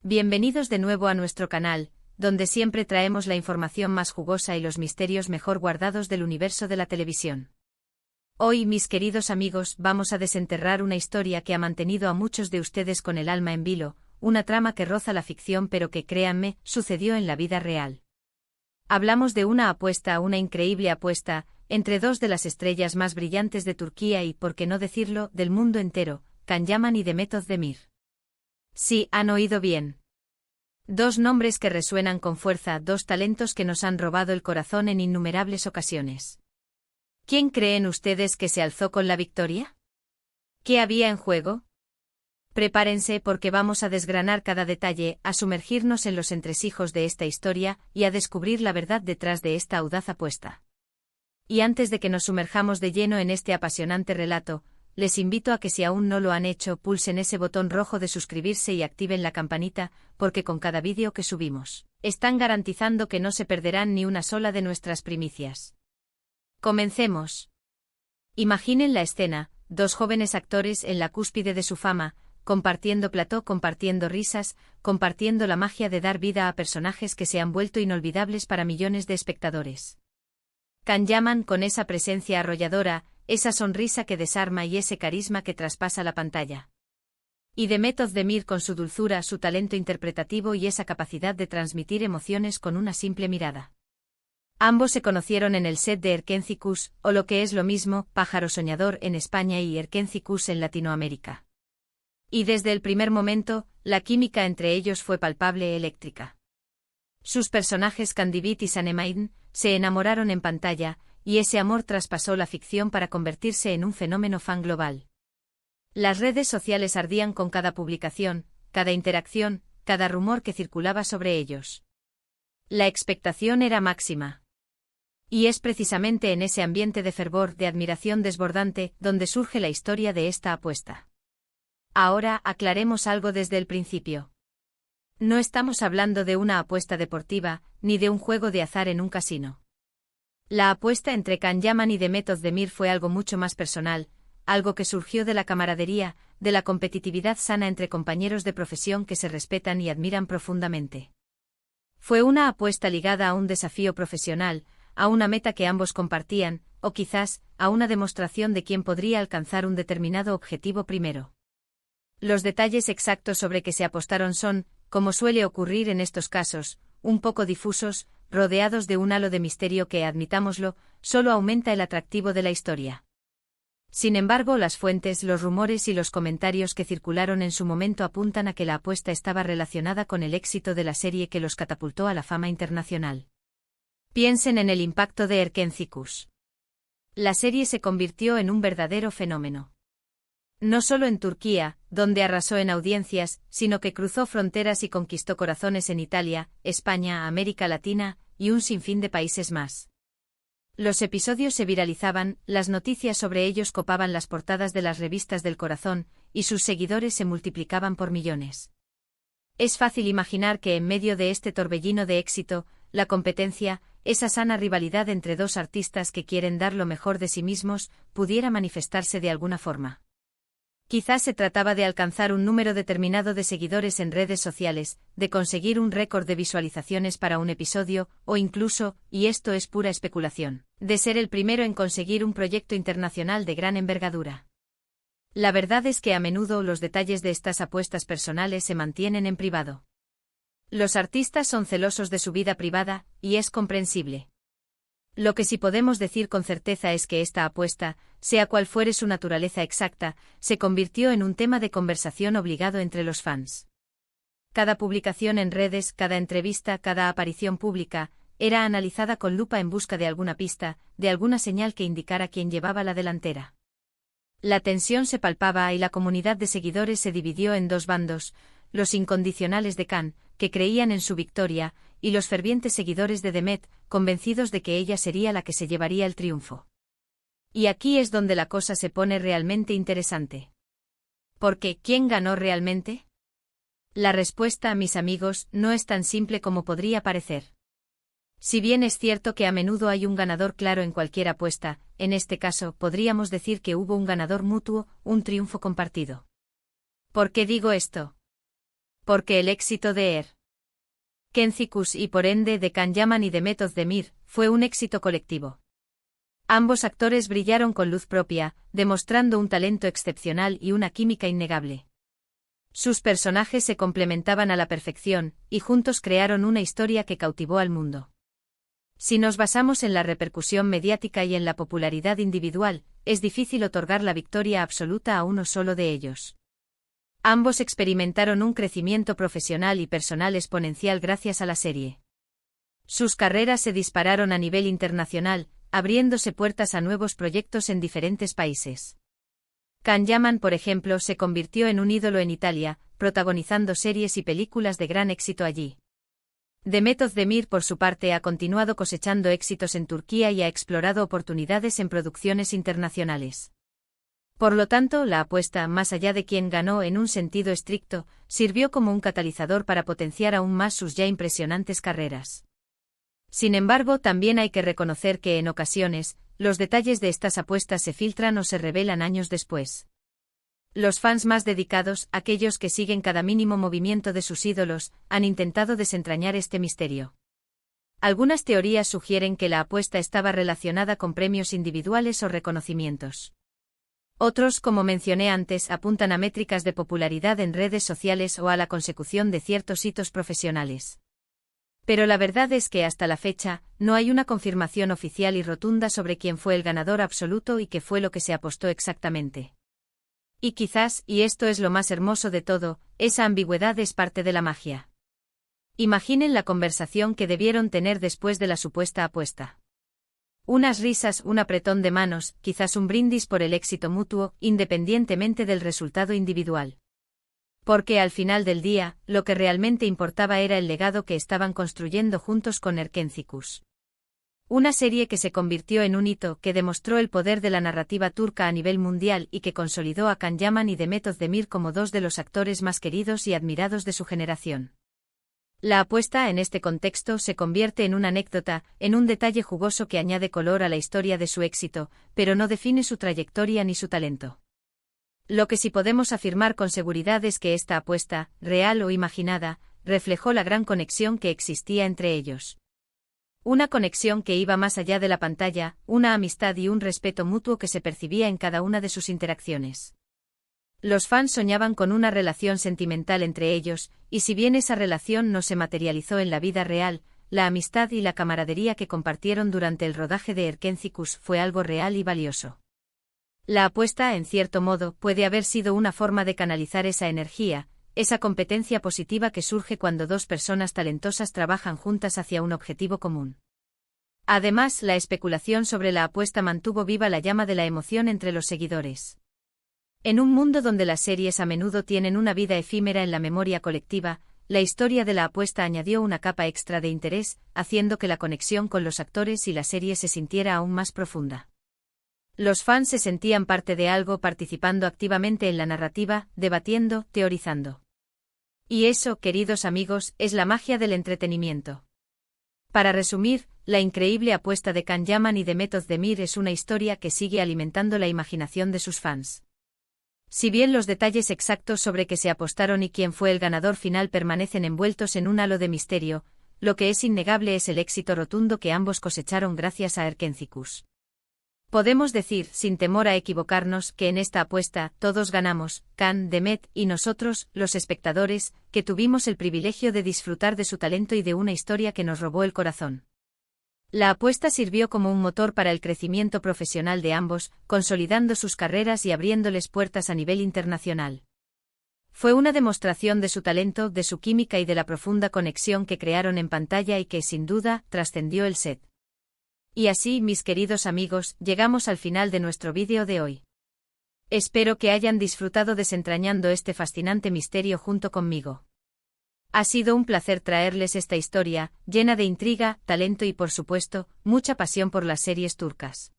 Bienvenidos de nuevo a nuestro canal, donde siempre traemos la información más jugosa y los misterios mejor guardados del universo de la televisión. Hoy, mis queridos amigos, vamos a desenterrar una historia que ha mantenido a muchos de ustedes con el alma en vilo, una trama que roza la ficción pero que, créanme, sucedió en la vida real. Hablamos de una increíble apuesta, entre dos de las estrellas más brillantes de Turquía y, por qué no decirlo, del mundo entero, Can Yaman y Demet Özdemir. Sí, han oído bien. Dos nombres que resuenan con fuerza, dos talentos que nos han robado el corazón en innumerables ocasiones. ¿Quién creen ustedes que se alzó con la victoria? ¿Qué había en juego? Prepárense porque vamos a desgranar cada detalle, a sumergirnos en los entresijos de esta historia y a descubrir la verdad detrás de esta audaz apuesta. Y antes de que nos sumerjamos de lleno en este apasionante relato, les invito a que si aún no lo han hecho, pulsen ese botón rojo de suscribirse y activen la campanita, porque con cada vídeo que subimos, están garantizando que no se perderán ni una sola de nuestras primicias. Comencemos. Imaginen la escena, dos jóvenes actores en la cúspide de su fama, compartiendo plató, compartiendo risas, compartiendo la magia de dar vida a personajes que se han vuelto inolvidables para millones de espectadores. Can Yaman con esa presencia arrolladora, esa sonrisa que desarma y ese carisma que traspasa la pantalla. Y Demet Özdemir con su dulzura, su talento interpretativo y esa capacidad de transmitir emociones con una simple mirada. Ambos se conocieron en el set de Erkenzikuş, o lo que es lo mismo, Pájaro Soñador en España y Erkenzikuş en Latinoamérica. Y desde el primer momento, la química entre ellos fue palpable, eléctrica. Sus personajes Kandibit y Sanemine se enamoraron en pantalla, y ese amor traspasó la ficción para convertirse en un fenómeno fan global. Las redes sociales ardían con cada publicación, cada interacción, cada rumor que circulaba sobre ellos. La expectación era máxima. Y es precisamente en ese ambiente de fervor, de admiración desbordante, donde surge la historia de esta apuesta. Ahora aclaremos algo desde el principio. No estamos hablando de una apuesta deportiva, ni de un juego de azar en un casino. La apuesta entre Can Yaman y Demet Özdemir fue algo mucho más personal, algo que surgió de la camaradería, de la competitividad sana entre compañeros de profesión que se respetan y admiran profundamente. Fue una apuesta ligada a un desafío profesional, a una meta que ambos compartían, o quizás, a una demostración de quién podría alcanzar un determinado objetivo primero. Los detalles exactos sobre que se apostaron son, como suele ocurrir en estos casos, un poco difusos, rodeados de un halo de misterio que, admitámoslo, solo aumenta el atractivo de la historia. Sin embargo, las fuentes, los rumores y los comentarios que circularon en su momento apuntan a que la apuesta estaba relacionada con el éxito de la serie que los catapultó a la fama internacional. Piensen en el impacto de Erkenzikuş. La serie se convirtió en un verdadero fenómeno. No solo en Turquía, donde arrasó en audiencias, sino que cruzó fronteras y conquistó corazones en Italia, España, América Latina, y un sinfín de países más. Los episodios se viralizaban, las noticias sobre ellos copaban las portadas de las revistas del corazón, y sus seguidores se multiplicaban por millones. Es fácil imaginar que en medio de este torbellino de éxito, la competencia, esa sana rivalidad entre dos artistas que quieren dar lo mejor de sí mismos, pudiera manifestarse de alguna forma. Quizás se trataba de alcanzar un número determinado de seguidores en redes sociales, de conseguir un récord de visualizaciones para un episodio, o incluso, y esto es pura especulación, de ser el primero en conseguir un proyecto internacional de gran envergadura. La verdad es que a menudo los detalles de estas apuestas personales se mantienen en privado. Los artistas son celosos de su vida privada, y es comprensible. Lo que sí podemos decir con certeza es que esta apuesta, sea cual fuere su naturaleza exacta, se convirtió en un tema de conversación obligado entre los fans. Cada publicación en redes, cada entrevista, cada aparición pública, era analizada con lupa en busca de alguna pista, de alguna señal que indicara quién llevaba la delantera. La tensión se palpaba y la comunidad de seguidores se dividió en dos bandos, los incondicionales de Can, que creían en su victoria, y los fervientes seguidores de Demet, convencidos de que ella sería la que se llevaría el triunfo. Y aquí es donde la cosa se pone realmente interesante. Porque, ¿quién ganó realmente? La respuesta, mis amigos, no es tan simple como podría parecer. Si bien es cierto que a menudo hay un ganador claro en cualquier apuesta, en este caso podríamos decir que hubo un ganador mutuo, un triunfo compartido. ¿Por qué digo esto? Porque el éxito de Erkenci y por ende de Can Yaman y de Meth Özdemir fue un éxito colectivo. Ambos actores brillaron con luz propia, demostrando un talento excepcional y una química innegable. Sus personajes se complementaban a la perfección, y juntos crearon una historia que cautivó al mundo. Si nos basamos en la repercusión mediática y en la popularidad individual, es difícil otorgar la victoria absoluta a uno solo de ellos. Ambos experimentaron un crecimiento profesional y personal exponencial gracias a la serie. Sus carreras se dispararon a nivel internacional, abriéndose puertas a nuevos proyectos en diferentes países. Can Yaman, por ejemplo, se convirtió en un ídolo en Italia, protagonizando series y películas de gran éxito allí. Meth Özdemir, por su parte, ha continuado cosechando éxitos en Turquía y ha explorado oportunidades en producciones internacionales. Por lo tanto, la apuesta, más allá de quién ganó en un sentido estricto, sirvió como un catalizador para potenciar aún más sus ya impresionantes carreras. Sin embargo, también hay que reconocer que en ocasiones, los detalles de estas apuestas se filtran o se revelan años después. Los fans más dedicados, aquellos que siguen cada mínimo movimiento de sus ídolos, han intentado desentrañar este misterio. Algunas teorías sugieren que la apuesta estaba relacionada con premios individuales o reconocimientos. Otros, como mencioné antes, apuntan a métricas de popularidad en redes sociales o a la consecución de ciertos hitos profesionales. Pero la verdad es que hasta la fecha, no hay una confirmación oficial y rotunda sobre quién fue el ganador absoluto y qué fue lo que se apostó exactamente. Y quizás, y esto es lo más hermoso de todo, esa ambigüedad es parte de la magia. Imaginen la conversación que debieron tener después de la supuesta apuesta. Unas risas, un apretón de manos, quizás un brindis por el éxito mutuo, independientemente del resultado individual. Porque al final del día, lo que realmente importaba era el legado que estaban construyendo juntos con Erkenci. Una serie que se convirtió en un hito que demostró el poder de la narrativa turca a nivel mundial y que consolidó a Can Yaman y Meth Özdemir como dos de los actores más queridos y admirados de su generación. La apuesta en este contexto se convierte en una anécdota, en un detalle jugoso que añade color a la historia de su éxito, pero no define su trayectoria ni su talento. Lo que sí podemos afirmar con seguridad es que esta apuesta, real o imaginada, reflejó la gran conexión que existía entre ellos. Una conexión que iba más allá de la pantalla, una amistad y un respeto mutuo que se percibía en cada una de sus interacciones. Los fans soñaban con una relación sentimental entre ellos, y si bien esa relación no se materializó en la vida real, la amistad y la camaradería que compartieron durante el rodaje de Erkenci fue algo real y valioso. La apuesta, en cierto modo, puede haber sido una forma de canalizar esa energía, esa competencia positiva que surge cuando dos personas talentosas trabajan juntas hacia un objetivo común. Además, la especulación sobre la apuesta mantuvo viva la llama de la emoción entre los seguidores. En un mundo donde las series a menudo tienen una vida efímera en la memoria colectiva, la historia de la apuesta añadió una capa extra de interés, haciendo que la conexión con los actores y la serie se sintiera aún más profunda. Los fans se sentían parte de algo, participando activamente en la narrativa, debatiendo, teorizando. Y eso, queridos amigos, es la magia del entretenimiento. Para resumir, la increíble apuesta de Can Yaman y Meth Özdemir es una historia que sigue alimentando la imaginación de sus fans. Si bien los detalles exactos sobre qué se apostaron y quién fue el ganador final permanecen envueltos en un halo de misterio, lo que es innegable es el éxito rotundo que ambos cosecharon gracias a Erkenci. Podemos decir, sin temor a equivocarnos, que en esta apuesta, todos ganamos, Can, Meth y nosotros, los espectadores, que tuvimos el privilegio de disfrutar de su talento y de una historia que nos robó el corazón. La apuesta sirvió como un motor para el crecimiento profesional de ambos, consolidando sus carreras y abriéndoles puertas a nivel internacional. Fue una demostración de su talento, de su química y de la profunda conexión que crearon en pantalla y que, sin duda, trascendió el set. Y así, mis queridos amigos, llegamos al final de nuestro vídeo de hoy. Espero que hayan disfrutado desentrañando este fascinante misterio junto conmigo. Ha sido un placer traerles esta historia, llena de intriga, talento y por supuesto, mucha pasión por las series turcas.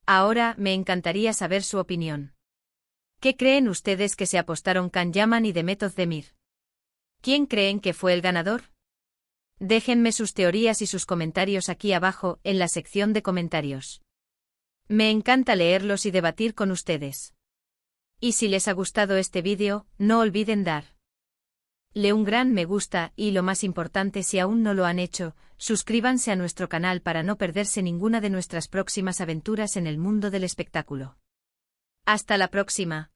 Ahora, me encantaría saber su opinión. ¿Qué creen ustedes que se apostaron Can Yaman y Meth Özdemir? ¿Quién creen que fue el ganador? Déjenme sus teorías y sus comentarios aquí abajo, en la sección de comentarios. Me encanta leerlos y debatir con ustedes. Y si les ha gustado este vídeo, no olviden dar Le un gran me gusta y, lo más importante, si aún no lo han hecho, suscríbanse a nuestro canal para no perderse ninguna de nuestras próximas aventuras en el mundo del espectáculo. Hasta la próxima.